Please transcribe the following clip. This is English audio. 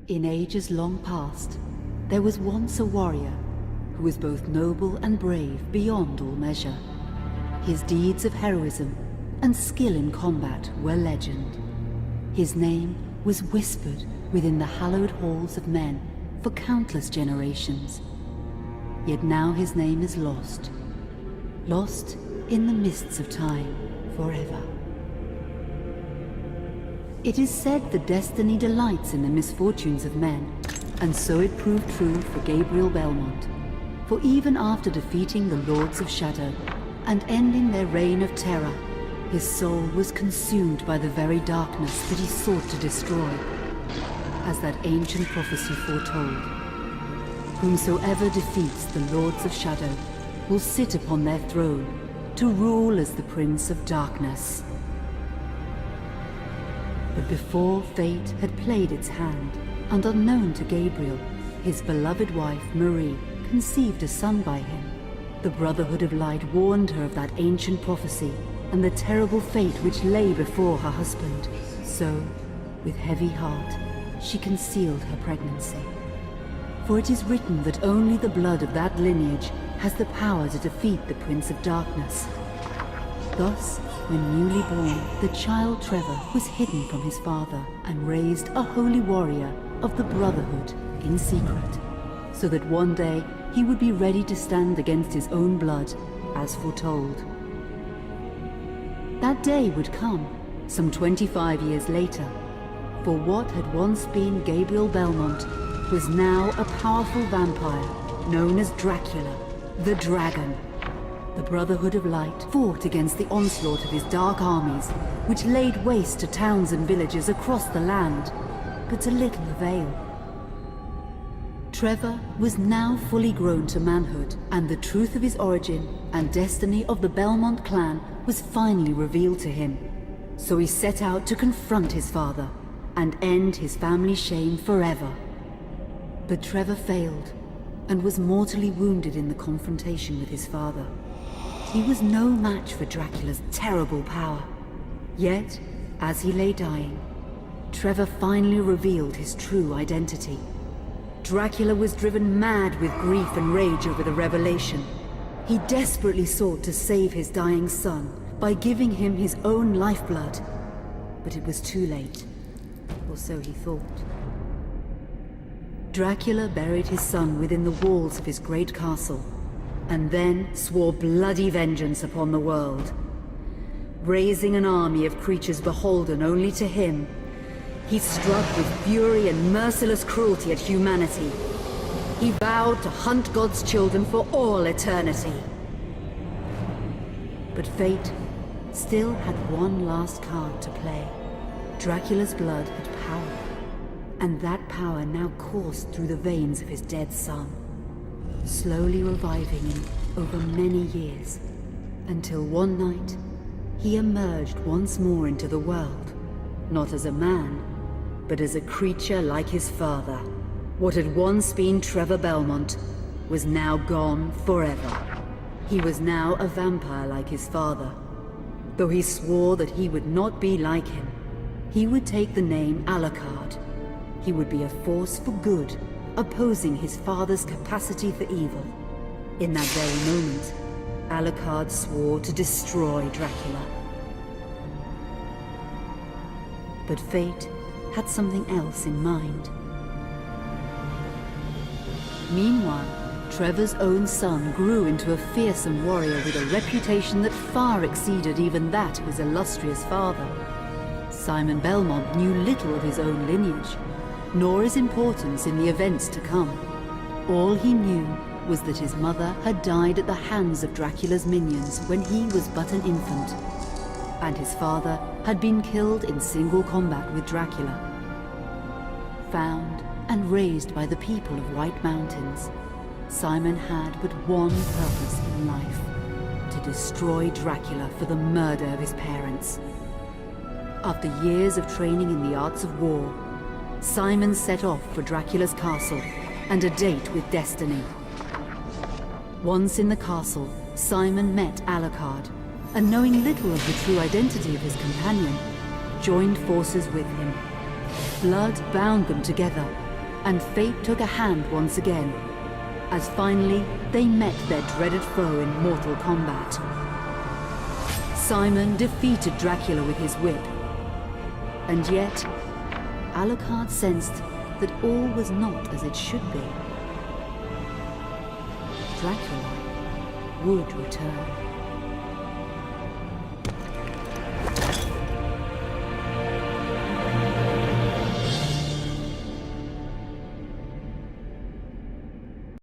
In ages long past, there was once a warrior who was both noble and brave beyond all measure. His deeds of heroism and skill in combat were legend. His name was whispered within the hallowed halls of men for countless generations. Yet now his name is lost. Lost in the mists of time forever. It is said that destiny delights in the misfortunes of men, and so it proved true for Gabriel Belmont. For even after defeating the Lords of Shadow and ending their reign of terror, his soul was consumed by the very darkness that he sought to destroy, as that ancient prophecy foretold. Whomsoever defeats the Lords of Shadow will sit upon their throne to rule as the Prince of Darkness. But before fate had played its hand, and unknown to Gabriel, his beloved wife Marie conceived a son by him. The Brotherhood of Light warned her of that ancient prophecy and the terrible fate which lay before her husband. So, with heavy heart, she concealed her pregnancy. For it is written that only the blood of that lineage has the power to defeat the Prince of Darkness. Thus, when newly born, the child Trevor was hidden from his father and raised a holy warrior of the Brotherhood in secret, so that one day he would be ready to stand against his own blood, as foretold. That day would come, some 25 years later, for what had once been Gabriel Belmont was now a powerful vampire known as Dracula, the Dragon. The Brotherhood of Light fought against the onslaught of his dark armies, which laid waste to towns and villages across the land, but to little avail. Trevor was now fully grown to manhood, and the truth of his origin and destiny of the Belmont clan was finally revealed to him. So he set out to confront his father and end his family's shame forever. But Trevor failed and was mortally wounded in the confrontation with his father. He was no match for Dracula's terrible power. Yet, as he lay dying, Trevor finally revealed his true identity. Dracula was driven mad with grief and rage over the revelation. He desperately sought to save his dying son by giving him his own lifeblood. But it was too late, or so he thought. Dracula buried his son within the walls of his great castle, and then swore bloody vengeance upon the world. Raising an army of creatures beholden only to him, he struck with fury and merciless cruelty at humanity. He vowed to hunt God's children for all eternity. But fate still had one last card to play. Dracula's blood had power, and that power now coursed through the veins of his dead son, slowly reviving him over many years, until one night he emerged once more into the world, not as a man, but as a creature like his father. What had once been Trevor Belmont was now gone forever. He was now a vampire like his father. Though he swore that he would not be like him, he would take the name Alucard. He would be a force for good, opposing his father's capacity for evil. In that very moment, Alucard swore to destroy Dracula. But fate had something else in mind. Meanwhile, Trevor's own son grew into a fearsome warrior with a reputation that far exceeded even that of his illustrious father. Simon Belmont knew little of his own lineage, nor his importance in the events to come. All he knew was that his mother had died at the hands of Dracula's minions when he was but an infant, and his father had been killed in single combat with Dracula. Found and raised by the people of White Mountains, Simon had but one purpose in life: to destroy Dracula for the murder of his parents. After years of training in the arts of war, Simon set off for Dracula's castle and a date with destiny. Once in the castle, Simon met Alucard, and knowing little of the true identity of his companion, joined forces with him. Blood bound them together, and fate took a hand once again, as finally they met their dreaded foe in mortal combat. Simon defeated Dracula with his whip, and yet Alucard sensed that all was not as it should be. Dracula would return.